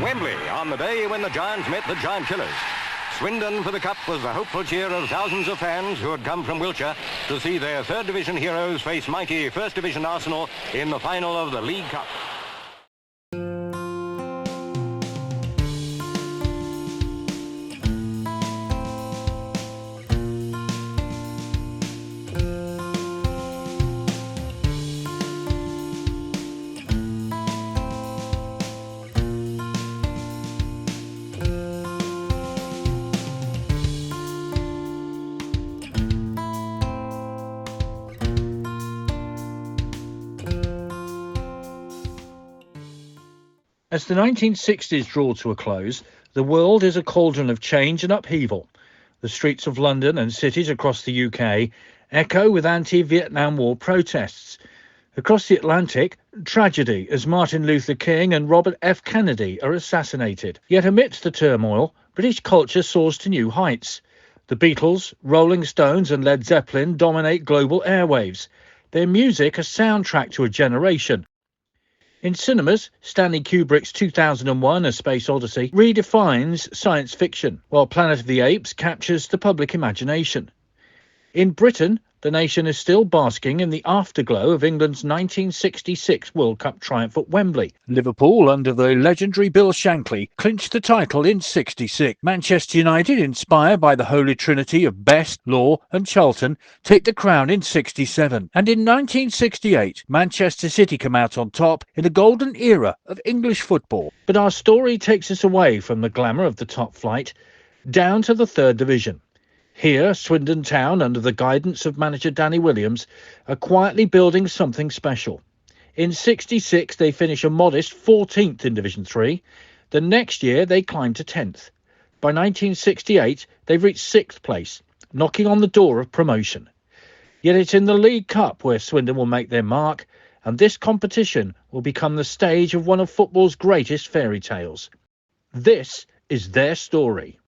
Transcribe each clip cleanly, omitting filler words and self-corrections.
Wembley, on the day when the Giants met the Giant Killers. Swindon for the Cup was the hopeful cheer of thousands of fans who had come from Wiltshire to see their third division heroes face mighty First Division Arsenal in the final of the League Cup. As the 1960s draw to a close, the world is a cauldron of change and upheaval. The streets of London and cities across the UK echo with anti-Vietnam War protests. Across the Atlantic, tragedy as Martin Luther King and Robert F. Kennedy are assassinated. Yet amidst the turmoil, British culture soars to new heights. The Beatles, Rolling Stones and Led Zeppelin dominate global airwaves. Their music a soundtrack to a generation. In cinemas, Stanley Kubrick's 2001 A Space Odyssey redefines science fiction, while Planet of the Apes captures the public imagination. In Britain, the nation is still basking in the afterglow of England's 1966 World Cup triumph at Wembley. Liverpool, under the legendary Bill Shankly, clinched the title in '66. Manchester United, inspired by the holy trinity of Best, Law and Charlton, take the crown in '67. And in 1968, Manchester City come out on top in the golden era of English football. But our story takes us away from the glamour of the top flight, down to the third division. Here, Swindon Town, under the guidance of manager Danny Williams, are quietly building something special. In '66, they finish a modest 14th in Division 3. The next year, they climb to 10th. By 1968, they've reached 6th place, knocking on the door of promotion. Yet it's in the League Cup where Swindon will make their mark, and this competition will become the stage of one of football's greatest fairy tales. This is their story.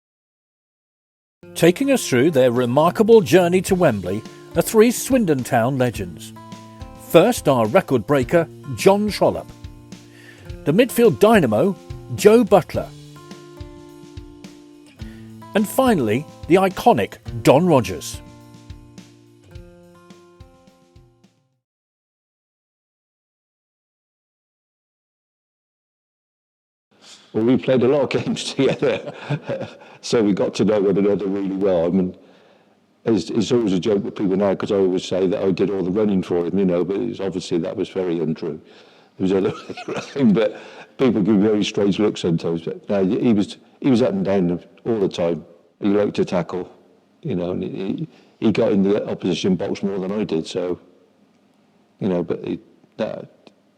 Taking us through their remarkable journey to Wembley are three Swindon Town legends. First, our record breaker, John Trollope. The midfield dynamo, Joe Butler. And finally, the iconic Don Rogers. Well, we played a lot of games together, so we got to know one another really well. I mean, it's always a joke with people now, because I always say that I did all the running for him, but obviously that was very untrue. It was other way around, but people give very strange looks sometimes. But no, he was up and down all the time. He liked to tackle, and he got in the opposition box more than I did. So, but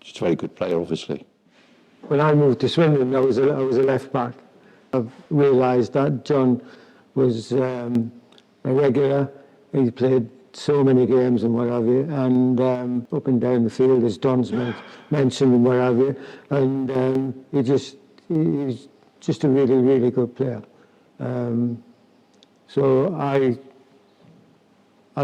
just a very good player, obviously. When I moved to Swindon, I was a left back. I've realised that John was a regular. He played so many games and what have you, and up and down the field, as Don's mentioned and what have you. And he's just a really, really good player. So I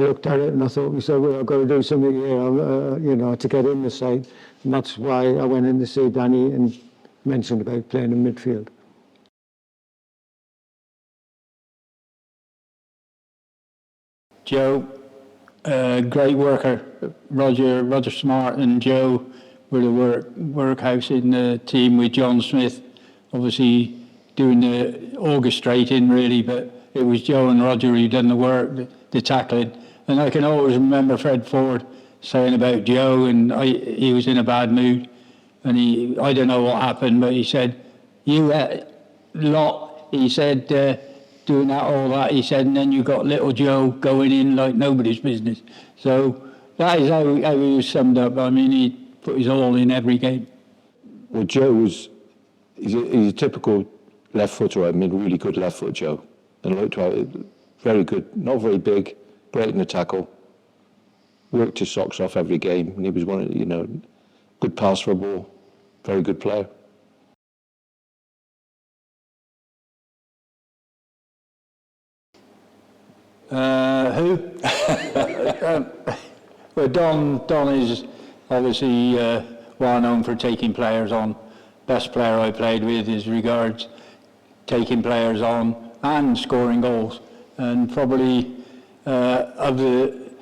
looked at it and I thought, well, I've got to do something here, to get in the side. And that's why I went in to see Danny and mentioned about playing in midfield. Joe, great worker. Roger Smart and Joe were the workhouse in the team with John Smith, obviously doing the orchestrating really, but it was Joe and Roger who done the work, the tackling. And I can always remember Fred Ford saying about Joe, and he was in a bad mood, and I don't know what happened, but he said, you lot, he said, doing all that, he said, and then you got little Joe going in like nobody's business. So that is how he was summed up. I mean, he put his all in every game. Well, Joe he's a typical left footer. I mean, really good left foot Joe, and looked very good, not very big, great in the tackle. Worked his socks off every game, and he was good pass for a ball, very good player. Who? Well, Don is obviously well known for taking players on, best player I played with as regards taking players on and scoring goals. And probably of the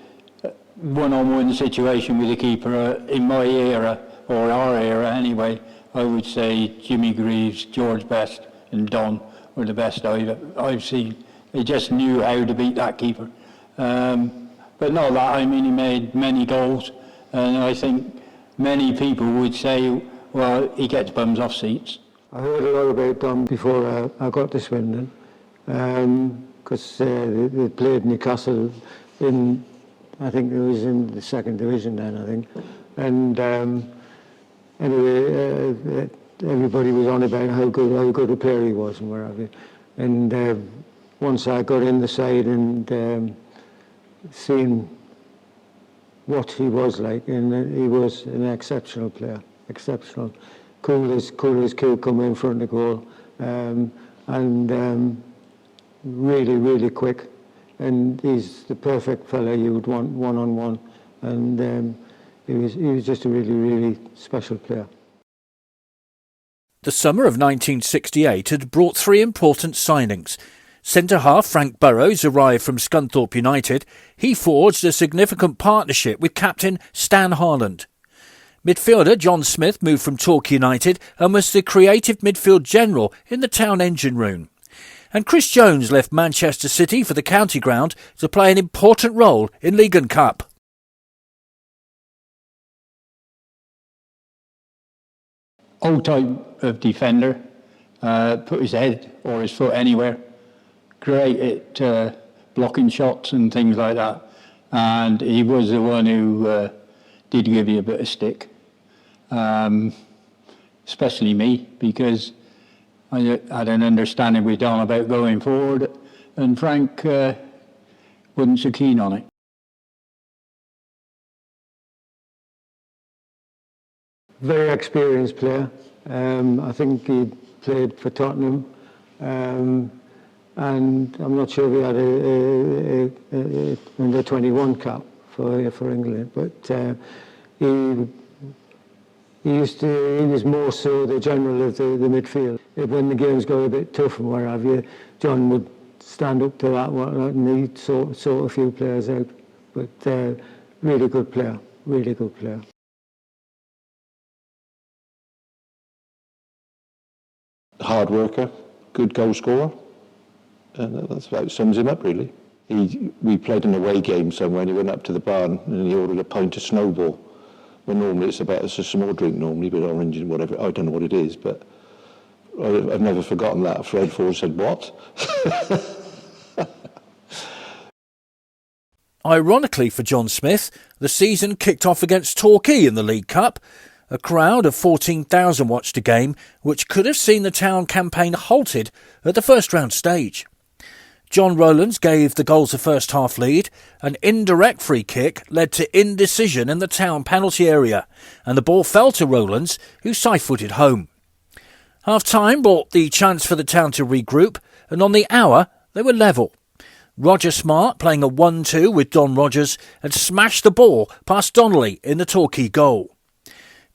one-on-one situation with the keeper in my era, or our era anyway, I would say Jimmy Greaves, George Best and Don were the best I've seen. They just knew how to beat that keeper. But not that, I mean, he made many goals, and I think many people would say, well, he gets bums off seats. I heard a lot about Don before I got to Swindon, because they played Newcastle in, I think it was in the second division then, I think. And anyway, everybody was on about how good a player he was and whatever. And once I got in the side and seen what he was like, and he was an exceptional player, exceptional. Cool as could come in front of the goal, and really, really quick. And he's the perfect fella you would want one-on-one. And he was just a really, really special player. The summer of 1968 had brought three important signings. Centre-half Frank Burrows arrived from Scunthorpe United. He forged a significant partnership with captain Stan Harland. Midfielder John Smith moved from Torquay United and was the creative midfield general in the town engine room. And Chris Jones left Manchester City for the county ground to play an important role in League and Cup. Old type of defender, put his head or his foot anywhere. Great at blocking shots and things like that. And he was the one who did give you a bit of stick. Especially me, because I had an understanding with Don about going forward, and Frank wasn't so keen on it. Very experienced player. I think he played for Tottenham. And I'm not sure if he had a under 21 cap for England, but he was more so the general of the midfield. When the games got a bit tough and what have you, John would stand up to that and he'd sort a few players out. But really good player, really good player. Hard worker, good goal scorer. And that's about sums him up, really. We played an away game somewhere, and he went up to the barn and he ordered a pint of Snowball. Well, normally it's a small drink normally, but orange and whatever. I don't know what it is, but I've never forgotten that. Fred Ford said, "What?" Ironically for John Smith, the season kicked off against Torquay in the League Cup. A crowd of 14,000 watched a game which could have seen the town campaign halted at the first round stage. John Rowlands gave the goals a first half lead. An indirect free kick led to indecision in the town penalty area, and the ball fell to Rowlands, who side-footed home. Half-time brought the chance for the town to regroup, and on the hour they were level. Roger Smart, playing a 1-2 with Don Rogers, had smashed the ball past Donnelly in the Torquay goal.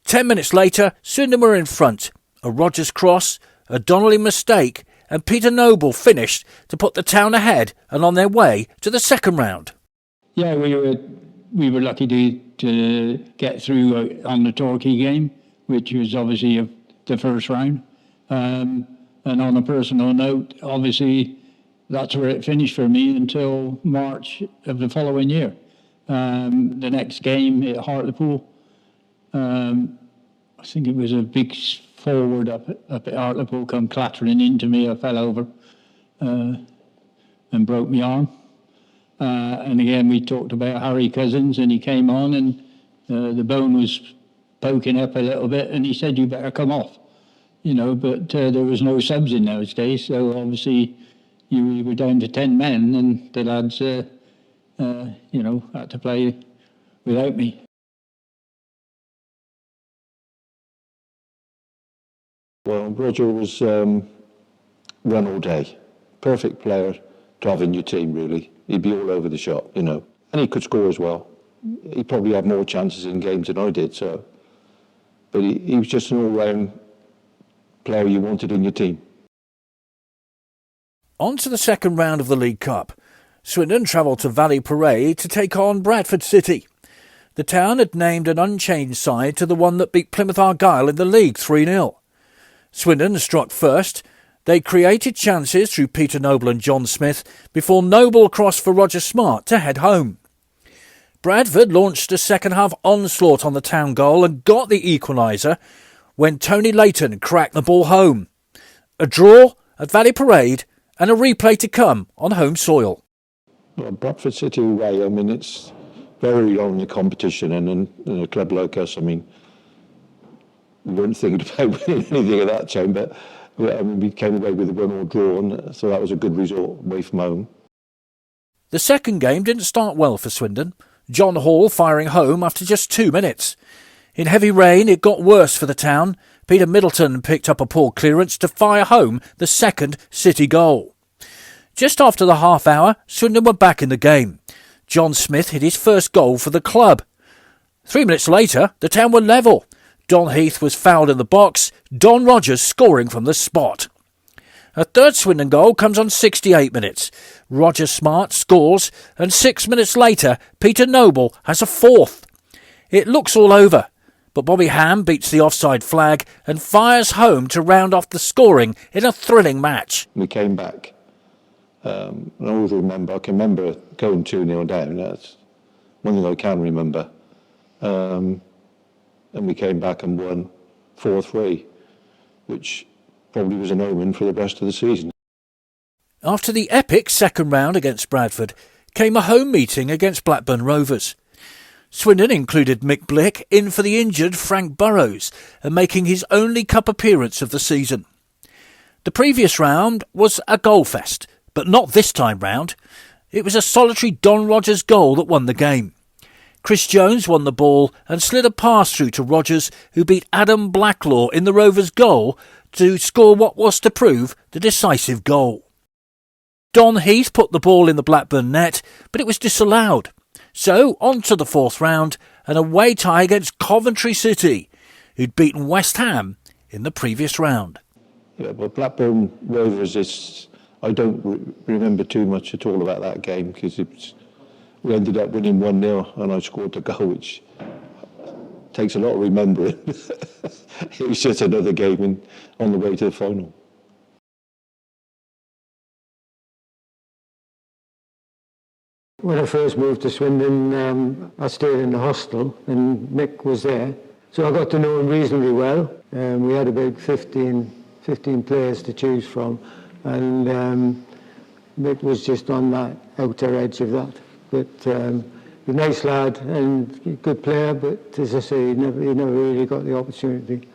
10 minutes later, Swindon were in front. A Rogers cross, a Donnelly mistake, and Peter Noble finished to put the town ahead and on their way to the second round. Yeah, we were lucky to get through on the Torquay game, which was obviously the first round. And on a personal note, obviously that's where it finished for me until March of the following year. The next game at Hartlepool, I think it was a big forward up at Hartlepool come clattering into me. I fell over and broke my arm. And again, we talked about Harry Cousins, and he came on, and the bone was poking up a little bit, and he said, "You better come off." But there was no subs in those days, so obviously we were down to 10 men, and the lads, had to play without me. Well, Roger was run all day. Perfect player to have in your team, really. He'd be all over the shop, And he could score as well. He probably had more chances in games than I did, so. But he was just an all-round player you wanted in your team. On to the second round of the League Cup. Swindon travelled to Valley Parade to take on Bradford City. The town had named an unchanged side to the one that beat Plymouth Argyle in the league 3-0. Swindon struck first. They created chances through Peter Noble and John Smith before Noble crossed for Roger Smart to head home. Bradford launched a second-half onslaught on the town goal and got the equaliser when Tony Layton cracked the ball home. A draw at Valley Parade and a replay to come on home soil. Well, Bradford City away, I mean, it's very long the competition, and in a club like us, I mean, we weren't thinking about winning anything at that time, but I mean, we came away with a 1-1 draw, and so that was a good result away from home. The second game didn't start well for Swindon. John Hall firing home after just 2 minutes. In heavy rain, it got worse for the town. Peter Middleton picked up a poor clearance to fire home the second City goal. Just after the half hour, Swindon were back in the game. John Smith hit his first goal for the club. 3 minutes later, the town were level. Don Heath was fouled in the box, Don Rogers scoring from the spot. A third Swindon goal comes on 68 minutes. Roger Smart scores, and 6 minutes later, Peter Noble has a fourth. It looks all over, but Bobby Ham beats the offside flag and fires home to round off the scoring in a thrilling match. We came back. And I always remember, I can remember going 2-0 down. That's one thing I can remember. And we came back and won 4-3, which probably was an omen for the rest of the season. After the epic second round against Bradford came a home meeting against Blackburn Rovers. Swindon included Mick Blick in for the injured Frank Burrows and making his only cup appearance of the season. The previous round was a goal fest, but not this time round. It was a solitary Don Rogers goal that won the game. Chris Jones won the ball and slid a pass through to Rogers, who beat Adam Blacklaw in the Rovers' goal to score what was to prove the decisive goal. Don Heath put the ball in the Blackburn net, but it was disallowed. So on to the fourth round, an away tie against Coventry City, who'd beaten West Ham in the previous round. Yeah, but Blackburn Rovers, I don't remember too much at all about that game, because we ended up winning 1-0 and I scored the goal, which takes a lot of remembering. It was just another game on the way to the final. When I first moved to Swindon, I stayed in the hostel and Mick was there. So I got to know him reasonably well. We had about 15 players to choose from, and Mick was just on that outer edge of that. But a nice lad and good player, but as I say, he never really got the opportunity.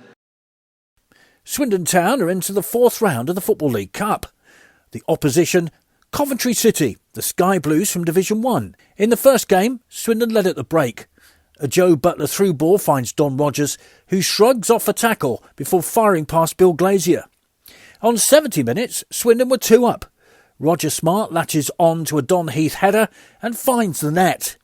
Swindon Town are into the fourth round of the Football League Cup. The opposition, Coventry City, the Sky Blues from Division 1. In the first game, Swindon led at the break. A Joe Butler through ball finds Don Rogers, who shrugs off a tackle before firing past Bill Glazier. On 70 minutes, Swindon were 2 up. Roger Smart latches on to a Don Heath header and finds the net.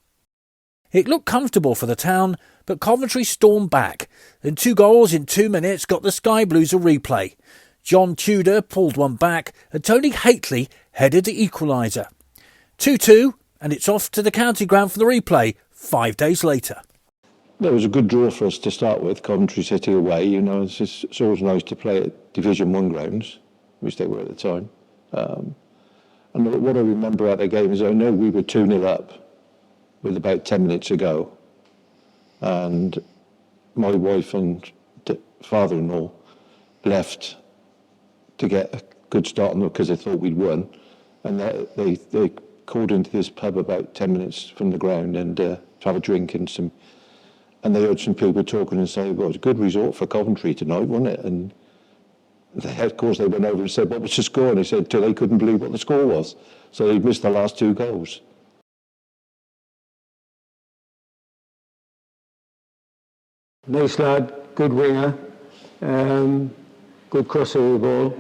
It looked comfortable for the town, but Coventry stormed back, and 2 goals in 2 minutes got the Sky Blues a replay. John Tudor pulled one back, and Tony Haitley headed the equaliser. 2-2, and it's off to the county ground for the replay 5 days later. It was a good draw for us to start with, Coventry City away. You know, it's always nice to play at Division 1 grounds, which they were at the time. And what I remember at the game is I know we were 2-0 up with about 10 minutes to go. And my wife and father-in-law left to get a good start on it because they thought we'd won. And they called into this pub about 10 minutes from the ground and to have a drink and they heard some people talking and saying, well, it's a good result for Coventry tonight, wasn't it? And of course, they went over and said, what was the score? And they said, they couldn't believe what the score was. So they missed the last 2 goals. Nice lad, good winger, good crossover ball,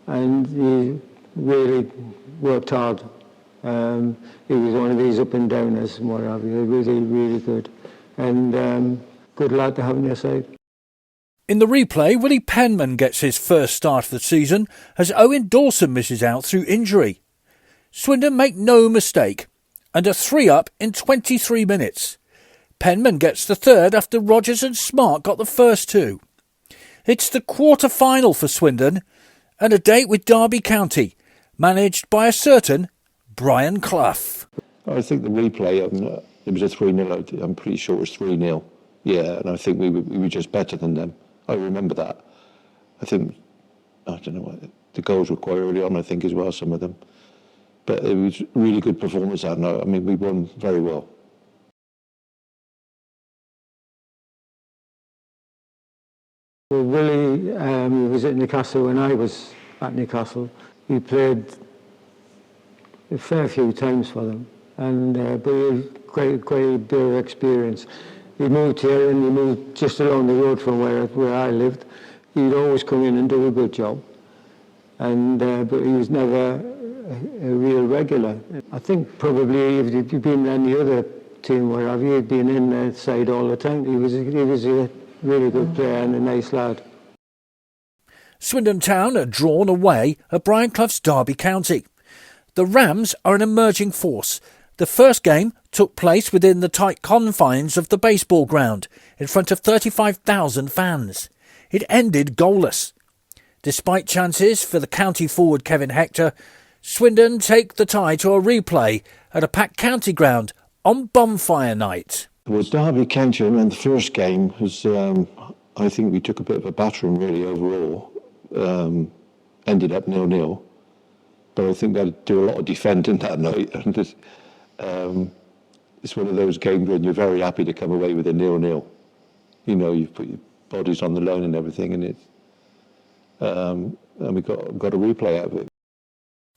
and he really worked hard. He was one of these up and downers and what have you. Really, really good. And good lad to have on your side. In the replay, Willie Penman gets his first start of the season as Owen Dawson misses out through injury. Swindon make no mistake and are 3-up in 23 minutes. Penman gets the third after Rogers and Smart got the first two. It's the quarter-final for Swindon and a date with Derby County, managed by a certain Brian Clough. I think the replay, it was a 3-0, I'm pretty sure it was 3-0. Yeah, and I think we were just better than them. I remember that. I don't know what, the goals were quite early on, I think, as well, some of them. But it was a really good performance that night. I mean, we won very well. Well, Willie was at Newcastle when I was at Newcastle. He played a fair few times for them, and but he had quite a bit of experience. He moved here and he moved just along the road from where I lived. He'd always come in and do a good job, and but he was never a real regular. I think probably if he'd been in any other team, wherever he'd been in the side all the time. He was a really good player and a nice lad. Swindon Town are drawn away at Brian Clough's Derby County. The Rams are an emerging force. The first game took place within the tight confines of the baseball ground in front of 35,000 fans. It ended goalless. Despite chances for the county forward Kevin Hector, Swindon take the tie to a replay at a packed county ground on bonfire night. It was Derby County, and the first game was, I think we took a bit of a battering really overall. Ended up 0-0. But I think they had to do a lot of defending that night. And it's one of those games when you're very happy to come away with a 0-0. You know, you've put your bodies on the line and everything, and we got a replay out of it.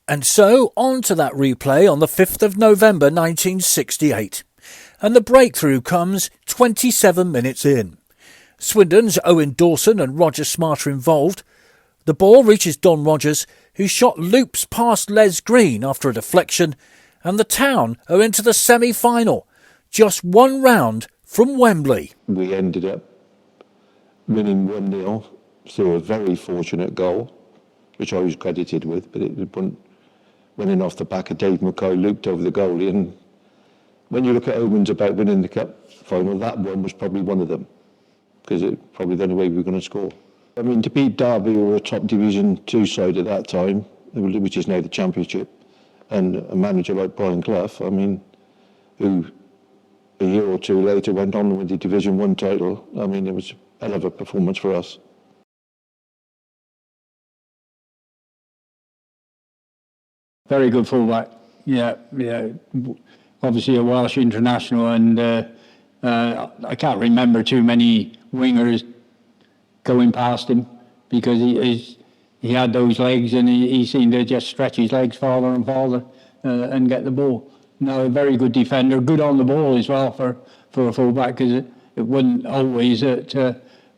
And so on to that replay on the 5th of November 1968. And the breakthrough comes 27 minutes in. Swindon's Owen Dawson and Roger Smart are involved. The ball reaches Don Rogers, whose shot loops past Les Green after a deflection, and the Town are into the semi-final, just one round from Wembley. We ended up winning 1-0 through a very fortunate goal, which I was credited with, but it went in off the back of Dave Mackay, looped over the goalie, and when you look at omens about winning the cup final, that one was probably one of them, because it's probably the only way we were going to score. I mean, to beat Derby, or a top Division 2 side at that time, which is now the Championship, and a manager like Brian Clough, I mean, who a year or two later went on with the Division 1 title, I mean, it was a hell of a performance for us. Very good fullback. Yeah. Obviously a Welsh international, and I can't remember too many wingers going past him, because he had those legs, and he seemed to just stretch his legs farther and farther and get the ball. No, a very good defender, good on the ball as well for a fullback, because it wasn't always that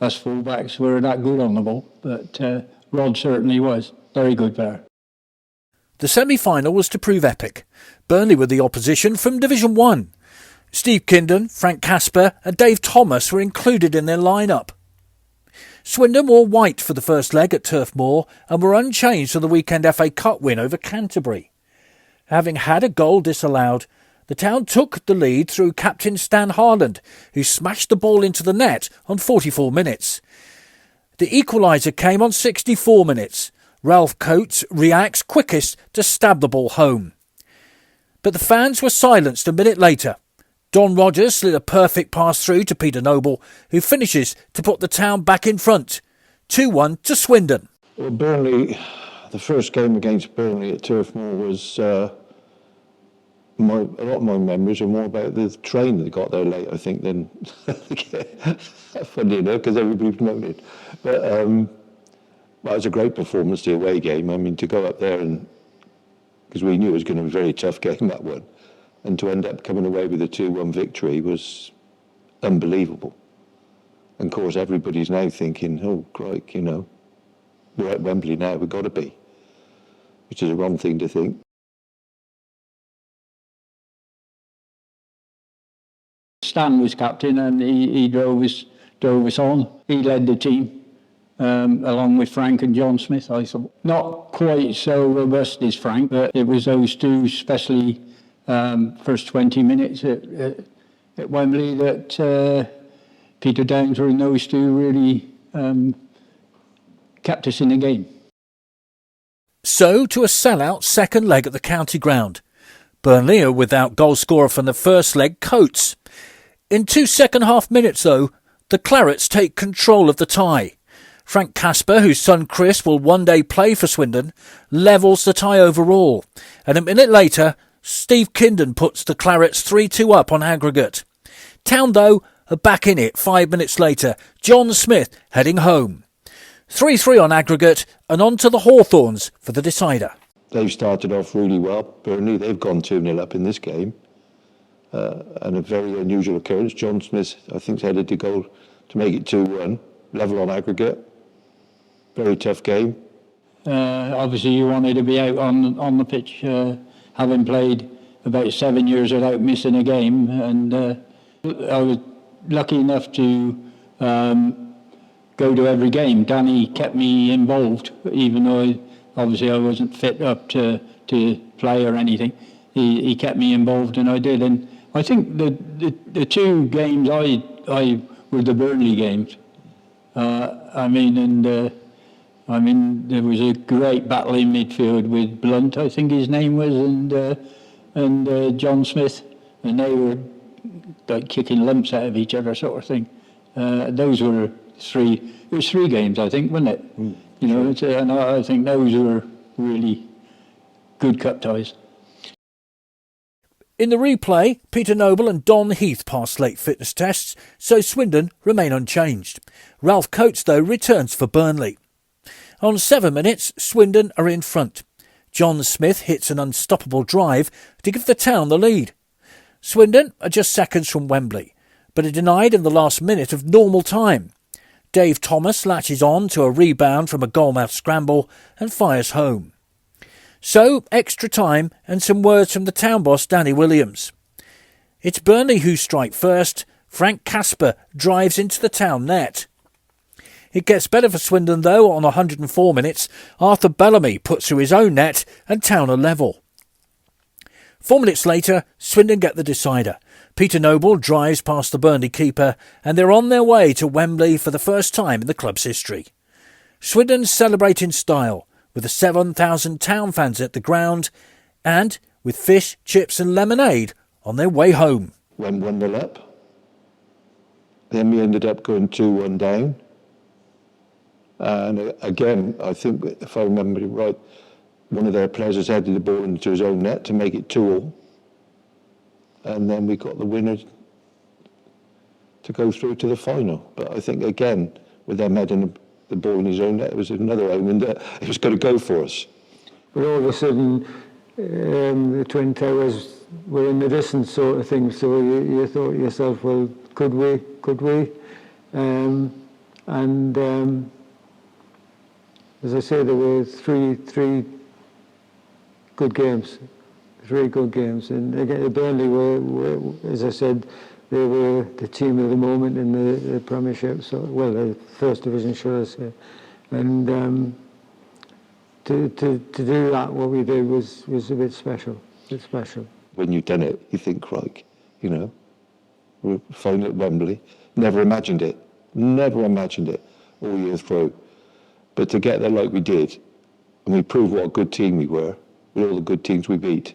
us fullbacks were that good on the ball, but Rod certainly was. Very good player. The semi-final was to prove epic. Burnley were the opposition from Division 1. Steve Kindon, Frank Casper and Dave Thomas were included in their line-up. Swindon wore white for the first leg at Turf Moor and were unchanged for the weekend FA Cup win over Canterbury. Having had a goal disallowed, the Town took the lead through captain Stan Harland, who smashed the ball into the net on 44 minutes. The equaliser came on 64 minutes. Ralph Coates reacts quickest to stab the ball home. But the fans were silenced a minute later. Don Rogers slid a perfect pass through to Peter Noble, who finishes to put the Town back in front. 2-1 to Swindon. Well, Burnley, the first game against Burnley at Turf Moor was, a lot of my memories are more about the train that got there late, I think, than funny enough, because everybody's known it. But well, it was a great performance, the away game. I mean, to go up there, and because we knew it was going to be a very tough game, that one, and to end up coming away with a 2-1 victory was unbelievable. And of course, everybody's now thinking, oh, crike, you know, we're at Wembley now, we've got to be, which is a wrong thing to think. Stan was captain, and he drove us on. He led the team. along with Frank and John Smith, I thought. Not quite so robust as Frank, but it was those two, especially first 20 minutes at Wembley, that Peter Downsworth and those two really kept us in the game. So to a sellout second leg at the county ground. Burnley are without goal scorer from the first leg, Coates. In 2 second-half minutes, though, the Clarets take control of the tie. Frank Casper, whose son Chris will one day play for Swindon, levels the tie overall. And a minute later, Steve Kindon puts the Clarets 3-2 up on aggregate. Town, though, are back in it 5 minutes later. John Smith heading home. 3-3 on aggregate and on to the Hawthorns for the decider. They've started off really well. Burnley, they've gone 2-0 up in this game. And a very unusual occurrence. John Smith, I think, headed to goal to make it 2-1. Level on aggregate. Very tough game. Obviously, you wanted to be out on the pitch, having played about 7 years without missing a game. And I was lucky enough to go to every game. Danny kept me involved, even though obviously I wasn't fit up to play or anything. He kept me involved, and I did. And I think the two games I were the Burnley games. There was a great battle in midfield with Blunt, I think his name was, and John Smith, and they were like kicking lumps out of each other, sort of thing. Those were three. It was 3 games, I think, wasn't it? You know, and I think those were really good cup ties. In the replay, Peter Noble and Don Heath pass late fitness tests, so Swindon remain unchanged. Ralph Coates, though, returns for Burnley. On 7 minutes, Swindon are in front. John Smith hits an unstoppable drive to give the Town the lead. Swindon are just seconds from Wembley, but are denied in the last minute of normal time. Dave Thomas latches on to a rebound from a goalmouth scramble and fires home. So, extra time and some words from the Town boss Danny Williams. It's Burnley who strike first. Frank Casper drives into the Town net. It gets better for Swindon, though. On 104 minutes, Arthur Bellamy puts through his own net and Town are level. 4 minutes later, Swindon get the decider. Peter Noble drives past the Burnley keeper and they're on their way to Wembley for the first time in the club's history. Swindon celebrate in style, with the 7,000 Town fans at the ground and with fish, chips and lemonade on their way home. Went 1-0 up. Then we ended up going 2-1 down. And again, I think, if I remember it right, one of their players has headed the ball into his own net to make it 2-2. And then we got the winner to go through to the final. But I think, again, with them heading the ball in his own net, it was another omen that it was going to go for us. But all of a sudden, the Twin Towers were in the distance, sort of thing. So you thought to yourself, well, could we? As I say, there were three good games. 3 good games. And again, Burnley were, as I said, they were the team of the moment in the Premiership, so, well, the First Division, should I say. And to do that, what we did was a bit special. When you've done it, you think, crike, you know, we're final at Wembley. Never imagined it all year through. But to get there like we did, and we proved what a good team we were, with all the good teams we beat,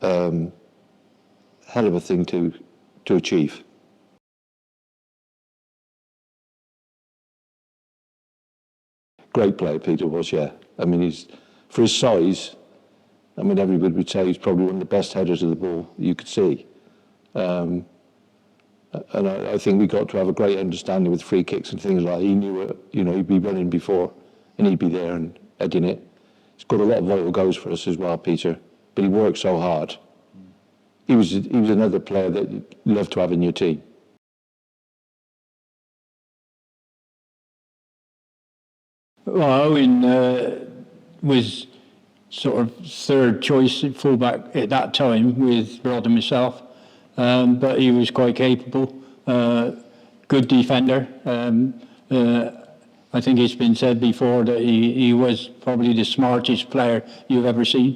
hell of a thing to achieve. Great player, Peter was, yeah. I mean, for his size, I mean, everybody would say he's probably one of the best headers of the ball you could see. And I think we got to have a great understanding with free kicks and things like that. He knew it, you know, he'd be running before and he'd be there and heading it. He's got a lot of vital goals for us as well, Peter, but he worked so hard. He was another player that you'd love to have in your team. Well, Owen was sort of third choice at fullback at that time with Rod and myself, but he was quite capable, good defender. I think it's been said before that he was probably the smartest player you've ever seen.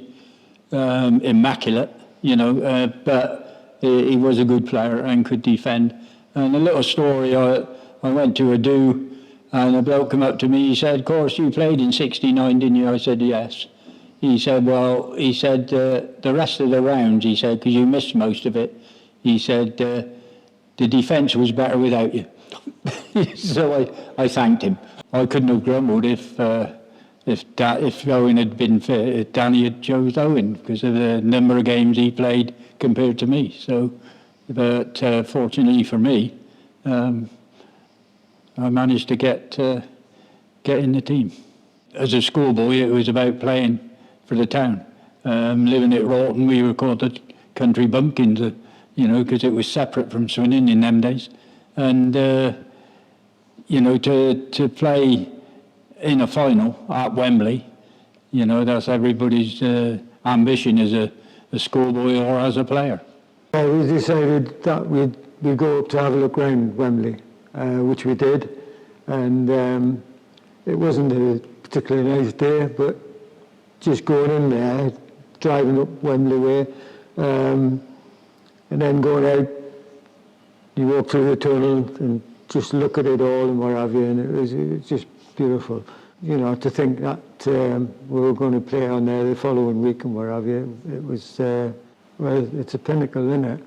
Immaculate, but he was a good player and could defend. And a little story, I went to a do, and a bloke came up to me, he said, "Of course, you played in 69, didn't you?" I said, "Yes." He said, the rest of the rounds, he said, because you missed most of it, he said, the defence was better without you. So I thanked him. I couldn't have grumbled if Owen had been fit, if Danny had chose Owen, because of the number of games he played compared to me. So, but fortunately for me, I managed to get in the team. As a schoolboy, it was about playing for the town. Living at Rawton, we were called the country bumpkins, because it was separate from Swindon in them days. And, to play in a final at Wembley, that's everybody's ambition as a schoolboy or as a player. We decided that we'd go up to have a look around Wembley, which we did. And it wasn't a particularly nice day, but just going in there, driving up Wembley way, and then going out, you walk through the tunnel and just look at it all and what have you, and it was just beautiful. To think that we were going to play on there the following week and what have you, it was, it's a pinnacle, isn't it? It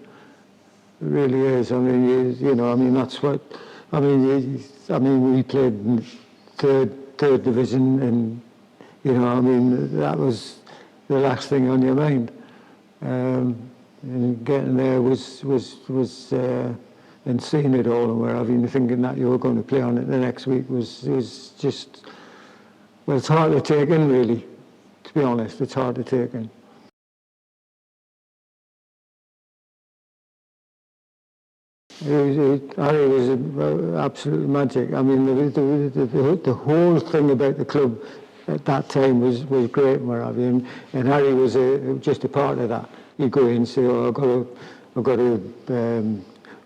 really is. That's what, we played in third division, and, that was the last thing on your mind. And getting there was and seeing it all and where have you, thinking that you were going to play on it the next week was just, well, it's hard to take in, really, to be honest. It's hard to take in. It was absolutely magic. The whole thing about the club at that time was great and what have you, and Harry was just a part of that. You go in and say, "Oh, I've got a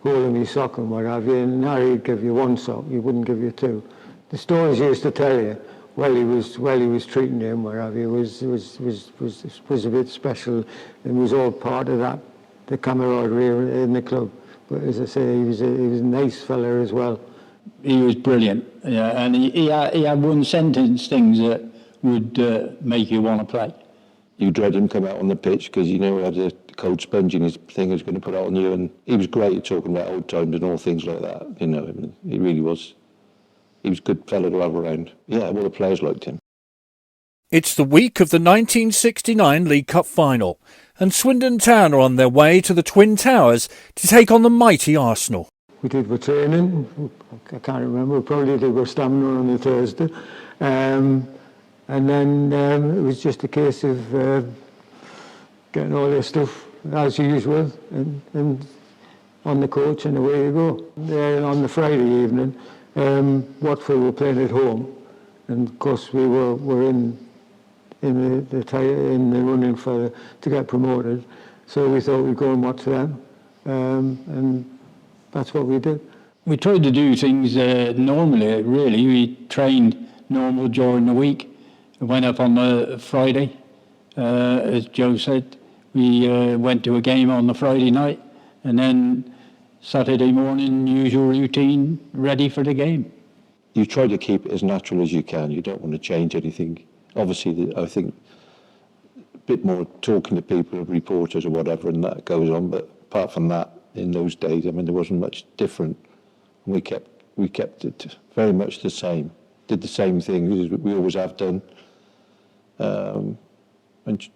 hole in my sock and what have you," and Harry would give you one sock, he wouldn't give you two. The stories he used to tell you while he was treating you and what have you was a bit special, and was all part of that, the camaraderie in the club. But as I say, he was a nice fella as well. He was brilliant, and he had one sentence things that would make you want to play. You dread him come out on the pitch because he had a cold sponge in his thing he was going to put out on you, and he was great at talking about old times and all things like that. He really was. He was a good fella to have around. Yeah, all the players liked him. It's the week of the 1969 League Cup final, and Swindon Town are on their way to the Twin Towers to take on the mighty Arsenal. We did our training, I can't remember, we probably did our stamina on the Thursday. And then it was just a case of getting all their stuff as usual and on the coach and away you go. Then on the Friday evening, Watford were playing at home, and of course we were in the running to get promoted, so we thought we'd go and watch them, and that's what we did. We tried to do things normally, really. We trained normal during the week. Went up on the Friday, as Joe said. We went to a game on the Friday night, and then Saturday morning, usual routine, ready for the game. You try to keep it as natural as you can. You don't want to change anything. Obviously, I think a bit more talking to people, reporters or whatever, and that goes on. But apart from that, in those days, there wasn't much different. We kept it very much the same. Did the same thing as we always have done. And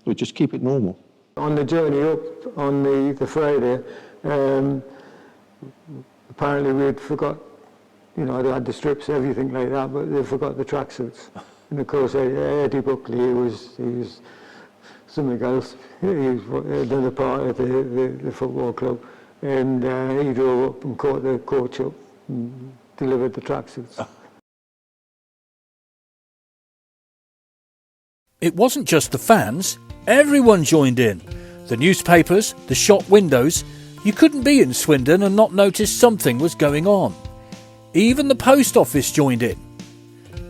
we just keep it normal. On the journey up on the Friday, apparently we'd forgot, they had the strips, everything like that, but they forgot the tracksuits. And of course, Eddie Buckley, he was something else. He was another part of the football club, and he drove up and caught the coach up and delivered the tracksuits. It wasn't just the fans, everyone joined in. The newspapers, the shop windows. You couldn't be in Swindon and not notice something was going on. Even the post office joined in.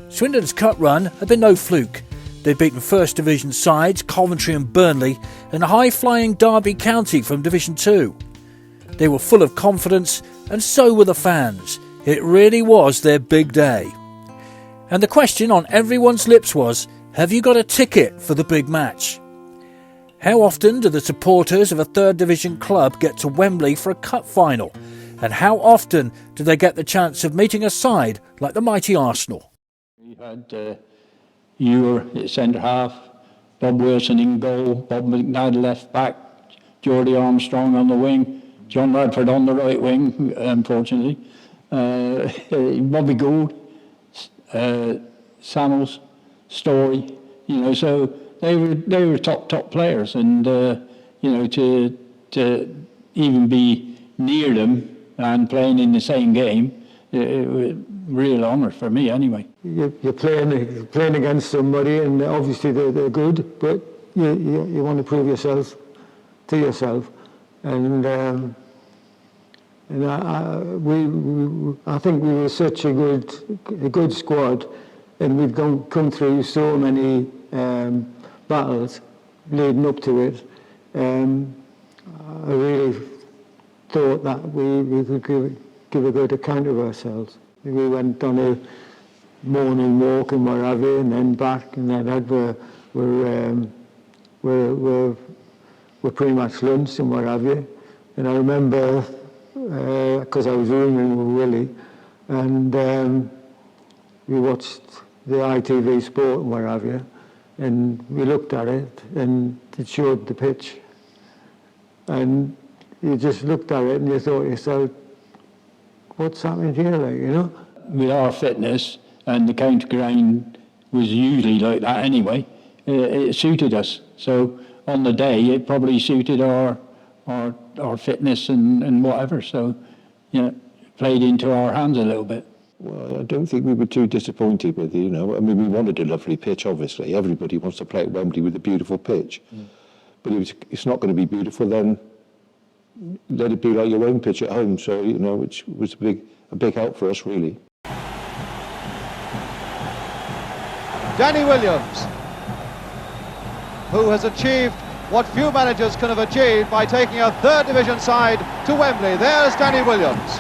Swindon's cup run had been no fluke. They'd beaten First Division sides Coventry and Burnley and a high-flying Derby County from Division 2. They were full of confidence, and so were the fans. It really was their big day. And the question on everyone's lips was, have you got a ticket for the big match? How often do the supporters of a third division club get to Wembley for a cup final? And how often do they get the chance of meeting a side like the mighty Arsenal? We had Ewer at centre half, Bob Wilson in goal, Bob McNabb left back, Geordie Armstrong on the wing, John Radford on the right wing, unfortunately, Bobby Gould, Samuels, Story, so they were top players, and to even be near them and playing in the same game, it was a real honour for me anyway. You're playing against somebody, and obviously they're good, but you want to prove yourself to yourself, and I think we were such a good squad, and we've come through so many battles leading up to it. I really thought that we could give a good account of ourselves. We went on a morning walk and what have you, and then back, and then we're pretty much lunch and what have you. And I remember, because I was rooming with Willie, and we watched the ITV Sport and what have you, and we looked at it, and it showed the pitch. And you just looked at it and you thought to yourself, what's happening here, With our fitness, and the county ground was usually like that anyway, it suited us. So on the day, it probably suited our fitness and whatever. So, played into our hands a little bit. Well, I don't think we were too disappointed with it, I mean, we wanted a lovely pitch, obviously. Everybody wants to play at Wembley with a beautiful pitch. Mm. But it's not going to be beautiful, then let it be like your own pitch at home. So, which was a big help for us, really. Danny Williams, who has achieved what few managers can have achieved by taking a third division side to Wembley. There's Danny Williams.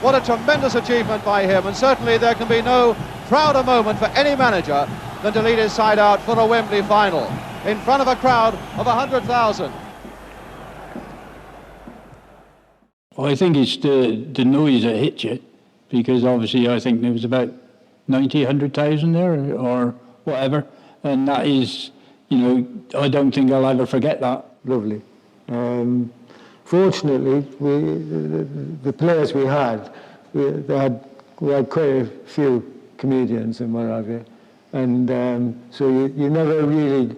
What a tremendous achievement by him, and certainly there can be no prouder moment for any manager than to lead his side out for a Wembley final in front of a crowd of 100,000. Well, I think it's the noise that hits you, because obviously I think there was about 100,000 there or whatever, and that is, I don't think I'll ever forget that. Lovely. Fortunately, the players we had quite a few comedians and what have you, and so you never really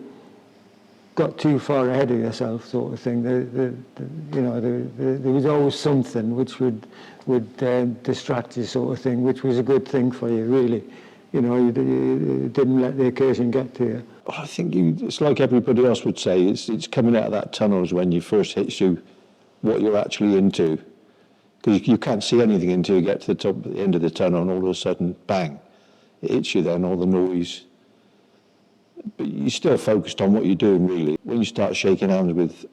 got too far ahead of yourself, sort of thing. There was always something which would distract you, sort of thing, which was a good thing for you, really. You didn't let the occasion get to you. I think it's like everybody else would say, it's coming out of that tunnel is when you first hits you what you're actually into. Because you can't see anything until you get to the end of the tunnel, and all of a sudden, bang, it hits you then, all the noise. But you're still focused on what you're doing, really. When you start shaking hands with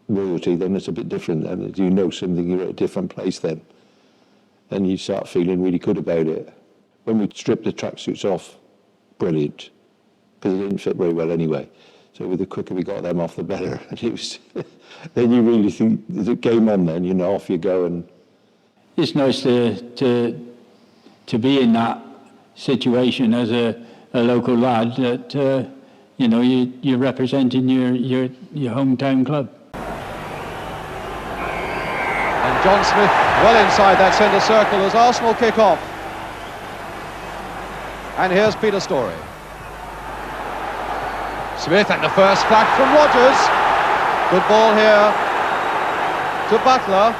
royalty, then it's a bit different, and you know something, you're at a different place then. And you start feeling really good about it. When we stripped the tracksuits off, brilliant, because they didn't fit very well anyway. So the quicker we got them off, the better. And it was, then you really think, the game on then, off you go. And it's nice to be in that situation as a local lad, that you're representing your hometown club. And John Smith well inside that centre circle as Arsenal kick off. And here's Peter Story. Smith and the first flash from Rodgers. Good ball here to Butler.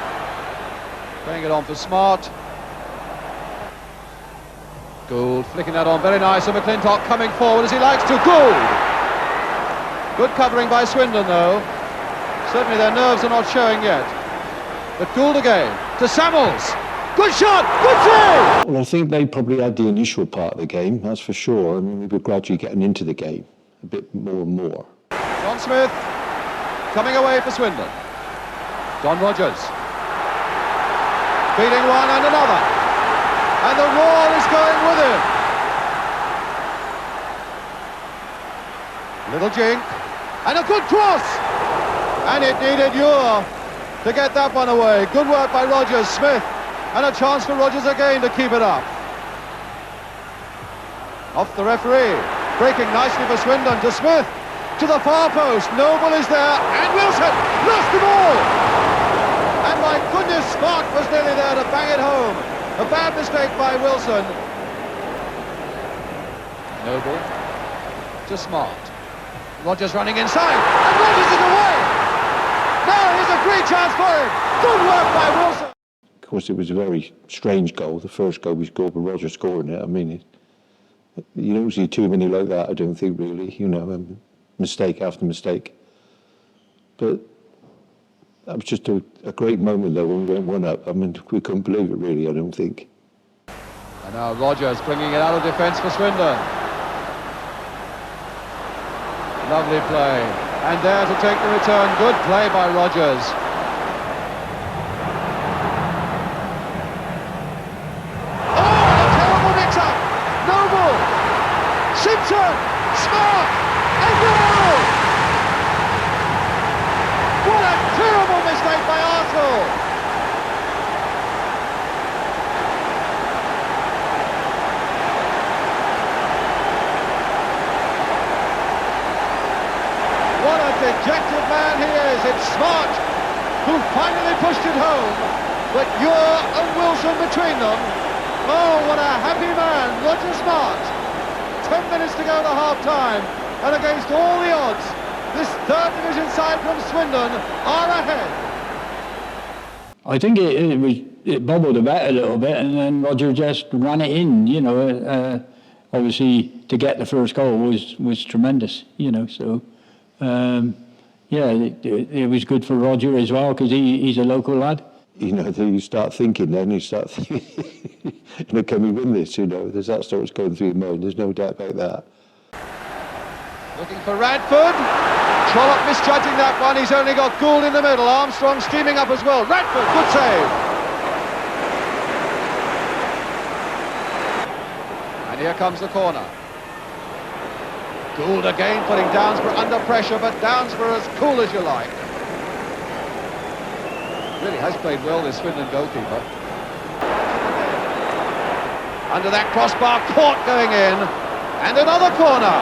Playing it on for Smart. Gould flicking that on, very nice, and McClintock coming forward as he likes to. Gould! Good covering by Swindon though. Certainly their nerves are not showing yet. But Gould again to Samuels. Good shot! Good save! Well, I think they probably had the initial part of the game, that's for sure. I mean, we were gradually getting into the game a bit more and more. John Smith coming away for Swindon. Don Rogers beating one and another, and the roar is going with him. Little jink and a good cross, and it needed Ure to get that one away. Good work by Rogers. Smith, and a chance for Rogers again to keep it up. Off the referee, breaking nicely for Swindon to Smith, to the far post. Noble is there, and Wilson lost the ball. And my goodness, Smart was nearly there to bang it home. A bad mistake by Wilson. Noble to Smart. Rogers running inside, and Rogers is away. Now here's a great chance for him. Good work by Wilson. Of course, it was a very strange goal. The first goal we scored with Roger scoring it. I mean, you don't see too many like that, I don't think, really. You know, mistake after mistake. But that was just a great moment, though, when we went 1-up. I mean, we couldn't believe it, really, I don't think. And now Rogers bringing it out of defence for Swindon. Lovely play. And there to take the return. Good play by Rogers. Oh, a terrible mix-up. Noble, Simpson, Smart, and goal! What a terrible mistake by Arsenal. What a dejected man he is. It's Smart who finally pushed it home, but Ure and Wilson between them. Oh, what a happy man, Roger Smart. 10 minutes to go to half-time, and against all the odds, this third division side from Swindon are ahead. I think it bubbled about a little bit, and then Roger just ran it in. You know, obviously to get the first goal was tremendous. You know, so yeah, it was good for Roger as well because he's a local lad. You know, you start thinking then, you start thinking, you know, can we win this? You know, there's that starts going through your mind. There's no doubt about that. Looking for Radford. Trollope misjudging that one. He's only got Gould in the middle. Armstrong steaming up as well. Radford, good save. And here comes the corner. Gould again putting Downsborough under pressure, but Downsborough as cool as you like. Really has played well, this Swindon goalkeeper. Under that crossbar, Port going in, and another corner.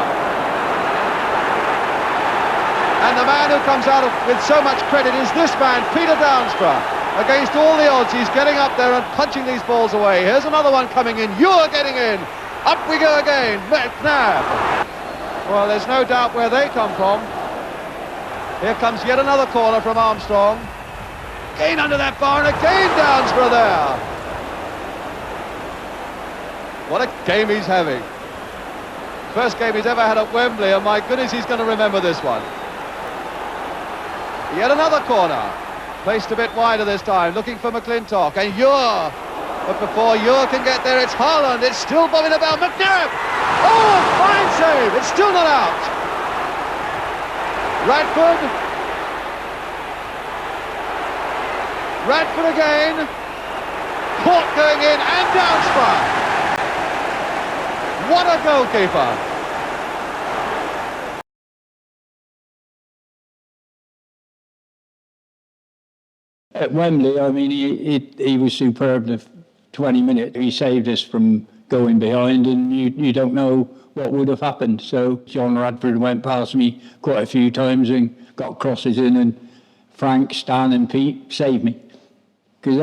And the man who comes out with so much credit is this man, Peter Downsborough. Against all the odds, he's getting up there and punching these balls away. Here's another one coming in. You're getting in. Up we go again. McNabb. Well, there's no doubt where they come from. Here comes yet another corner from Armstrong. Again under that bar, and again Downsborough there. What a game he's having. First game he's ever had at Wembley, and my goodness, he's going to remember this one. Yet another corner. Placed a bit wider this time, looking for McClintock, and Ure. But before Ure can get there, it's Haaland. It's still bobbing about. McNabb. Oh, fine save. It's still not out. Radford. Radford again, Port going in, and Downsborough. What a goalkeeper. At Wembley, I mean, he was superb the 20 minutes. He saved us from going behind, and you don't know what would have happened. So John Radford went past me quite a few times and got crosses in, and Frank, Stan and Pete saved me. Because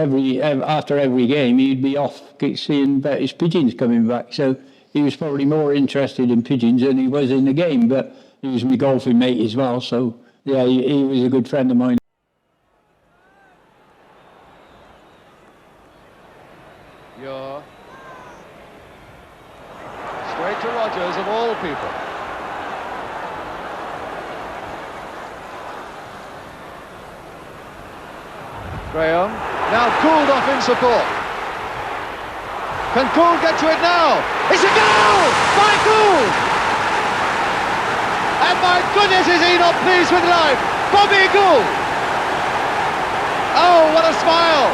after every game, he'd be off seeing about his pigeons coming back. So he was probably more interested in pigeons than he was in the game. But he was my golfing mate as well. So, yeah, he was a good friend of mine. Ure. Straight to Rogers, of all people. Graham. Now Gould off in support. Can Gould get to it now? It's a goal by Gould! And my goodness, is he not pleased with life? Bobby Gould! Oh, what a smile!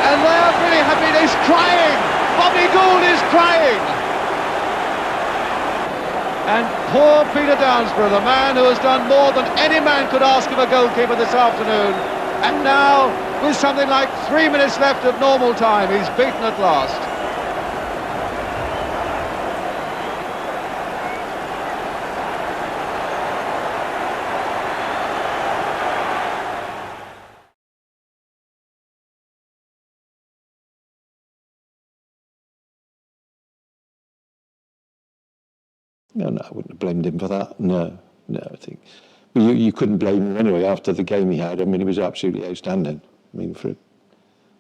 And they are really happy. He's crying! Bobby Gould is crying! And poor Peter Downsborough, the man who has done more than any man could ask of a goalkeeper this afternoon. And now, with something like 3 minutes left of normal time, he's beaten at last. No, I wouldn't have blamed him for that. No, I think. Well, you couldn't blame him anyway after the game he had. I mean, he was absolutely outstanding. I mean, for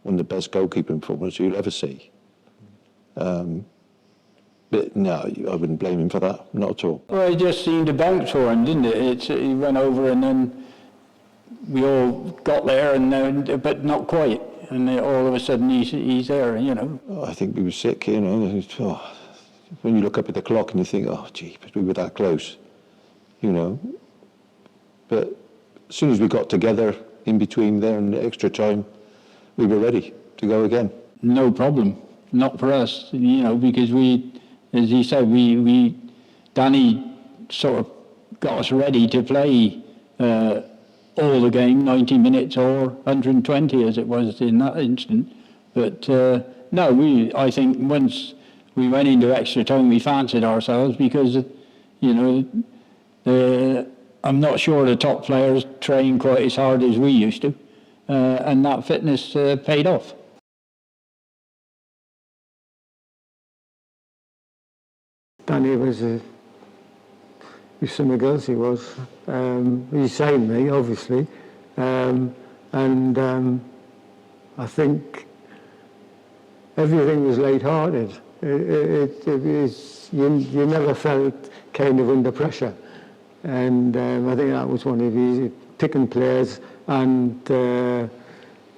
one of the best goalkeeping performances you'll ever see. But no, I wouldn't blame him for that, not at all. Well, it just seemed to bounce for him, didn't it? He went over and then we all got there, and then, but not quite. And then all of a sudden he's there, you know. I think we were sick, you know. When you look up at the clock and you think, oh, gee, but we were that close, you know. But as soon as we got together in between there and the extra time, we were ready to go again. No problem, not for us, you know, because we, as he said, Danny sort of got us ready to play all the game, 90 minutes or 120 as it was in that instant. But no, I think once we went into extra time, we fancied ourselves because, you know, I'm not sure the top players train quite as hard as we used to, and that fitness paid off. Danny was something else, he was. He saved me, obviously, and I think everything was light-hearted. You never felt kind of under pressure, and I think that was one of his picking players, and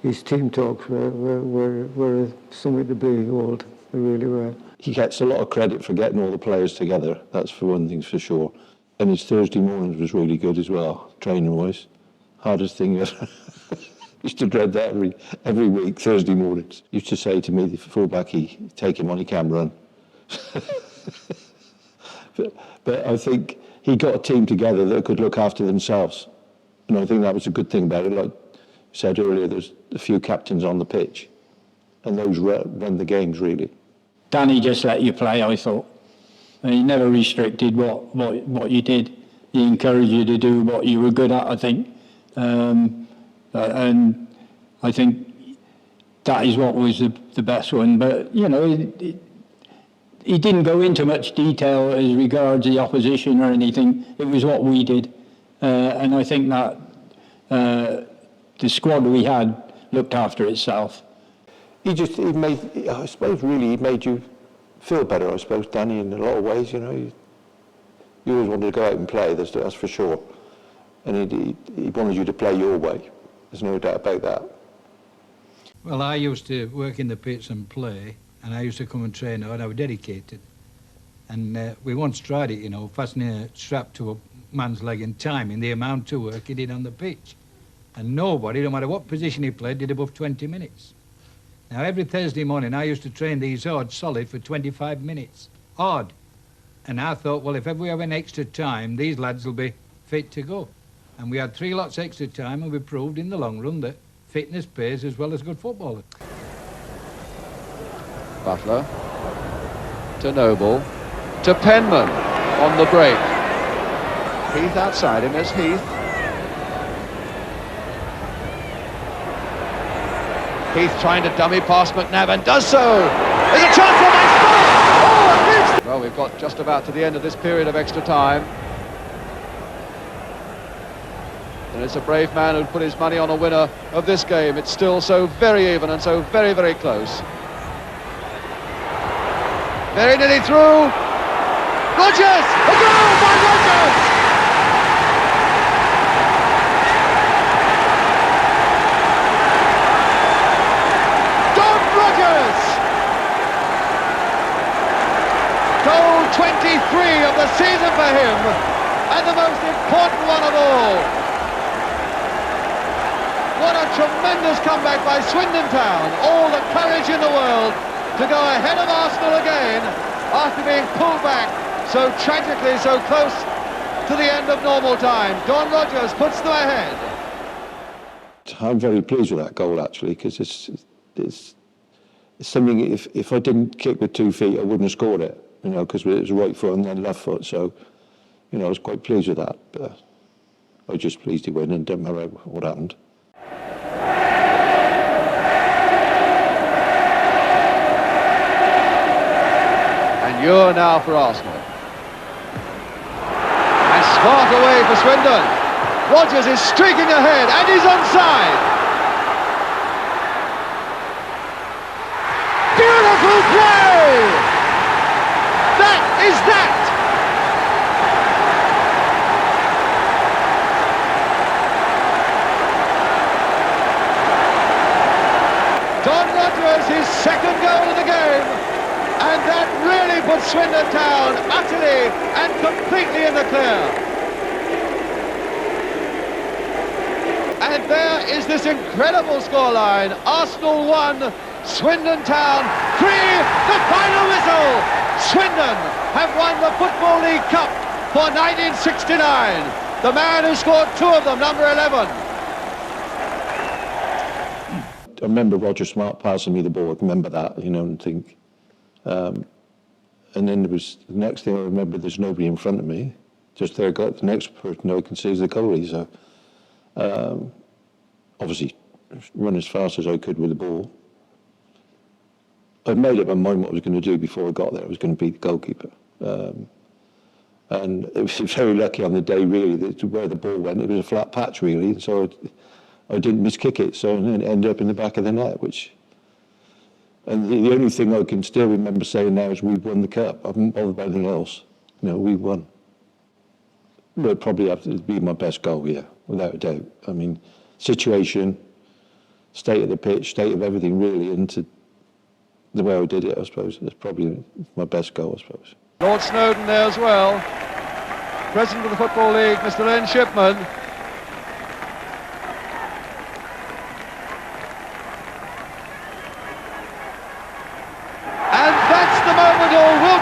his team talks were something to behold. They really were. He gets a lot of credit for getting all the players together, that's for one thing for sure. And his Thursday mornings was really good as well, training-wise. Hardest thing ever. Used to dread that every week, Thursday mornings. Used to say to me, the fullback, take him on, he can run. but I think he got a team together that could look after themselves. And I think that was a good thing about it. Like I said earlier, there's a few captains on the pitch, and those run the games, really. Danny just let you play, I thought. And he never restricted what you did. He encouraged you to do what you were good at, I think. And I think that is what was the best one. But, you know, he didn't go into much detail as regards the opposition or anything. It was what we did. And I think that the squad we had looked after itself. He made, I suppose, really, he made you feel better, I suppose, Danny, in a lot of ways, you know. You always wanted to go out and play, that's for sure. And he wanted you to play your way. There's no doubt about that. Well, I used to work in the pits and play, and I used to come and train, and I was dedicated. And we once tried it, you know, fastening a strap to a man's leg and timing the amount of work he did on the pitch. And nobody, no matter what position he played, did above 20 minutes. Now, every Thursday morning, I used to train these odds solid for 25 minutes. Odd. And I thought, well, if ever we have an extra time, these lads will be fit to go. And we had 3 lots extra time, and we proved in the long run that fitness pays as well as good footballers. Butler to Noble to Penman on the break. Heath outside him is Heath. Heath trying to dummy past McNabb and does so. There's a chance for a nice goal. Oh, well, we've got just about to the end of this period of extra time. And it's a brave man who'd put his money on a winner of this game. It's still so very even and so very, very close. Very nearly through. Rodgers! A goal by Rodgers! Don Rodgers! Goal 23 of the season for him, and the most important one of all. What a tremendous comeback by Swindon Town. All the courage in the world to go ahead of Arsenal again after being pulled back so tragically, so close to the end of normal time. Don Rodgers puts them ahead. I'm very pleased with that goal, actually, because it's something, if I didn't kick with 2 feet, I wouldn't have scored it, you know, because it was right foot and then left foot. So, you know, I was quite pleased with that. But I was just pleased to win, and don't matter what happened. You're now for Arsenal. And smart away for Swindon. Rodgers is streaking ahead and he's onside. Beautiful play! That is that! Don Rodgers, his second goal of the game. And that really puts Swindon Town utterly and completely in the clear. And there is this incredible scoreline. Arsenal 1, Swindon Town 3, the final whistle. Swindon have won the Football League Cup for 1969. The man who scored 2 of them, number 11. I remember Roger Smart passing me the ball. I remember that, you know, and think... and then there was the next thing I remember, there's nobody in front of me. Just there, got the next person I can see is the goalie. So obviously run as fast as I could with the ball. I'd made up my mind what I was going to do before I got there. I was going to beat the goalkeeper. And it was very lucky on the day, really, that where the ball went, it was a flat patch, really. So I didn't miskick it, so it ended up in the back of the net, which... And the only thing I can still remember saying now is we've won the cup. I haven't bothered about anything else. You know, we've won. But it'd probably have to be my best goal, yeah, without a doubt. I mean, situation, state of the pitch, state of everything, really, and the way I did it, I suppose, is probably my best goal, I suppose. Lord Snowden there as well. President of the Football League, Mr. Len Shipman.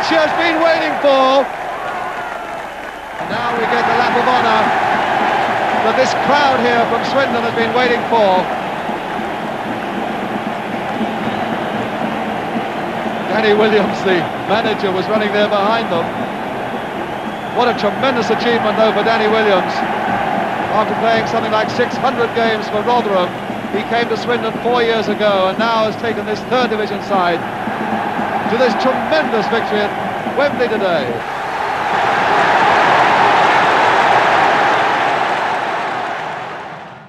Has been waiting for, and now we get the lap of honour that this crowd here from Swindon has been waiting for. Danny Williams, the manager, was running there behind them. What a tremendous achievement though for Danny Williams. After playing something like 600 games for Rotherham, he came to Swindon 4 years ago and now has taken this 3rd division side to this tremendous victory at Wembley today.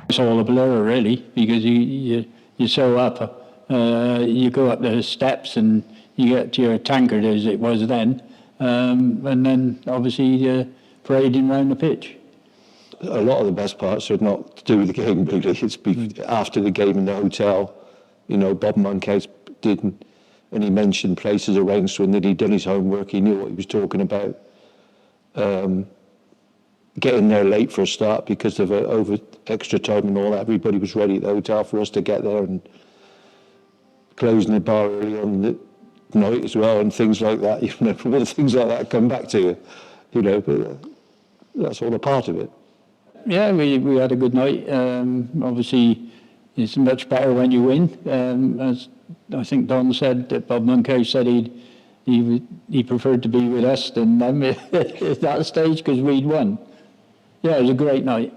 It's all a blur, really, because you're so up, you go up the steps and you get to your tankard as it was then, and then obviously parading around the pitch. A lot of the best parts are not to do with the game, really. It's after the game in the hotel. You know, Bob Monkhouse didn't. And he mentioned places around Swindon, he'd done his homework, he knew what he was talking about. Getting there late for a start because of over extra time and all that. Everybody was ready at the hotel for us to get there, and closing the bar early on the night as well, and things like that. You know, all things like that come back to you know, but that's all a part of it. Yeah, we had a good night. Obviously, it's much better when you win. As I think Don said, that Bob Monkhouse said he preferred to be with us than them at that stage because we'd won. Yeah, it was a great night.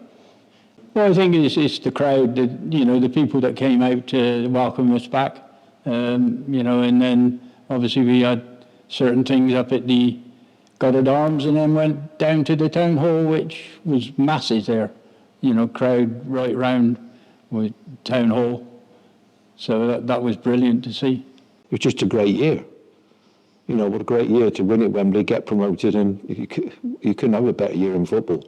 Well, I think it's the crowd, the people that came out to welcome us back, you know, and then obviously we had certain things up at the Goddard Arms and then went down to the town hall, which was massive there, you know, crowd right round with town hall. So that was brilliant to see. It was just a great year. you know, what a great year to win at Wembley, get promoted, and you couldn't have a better year in football.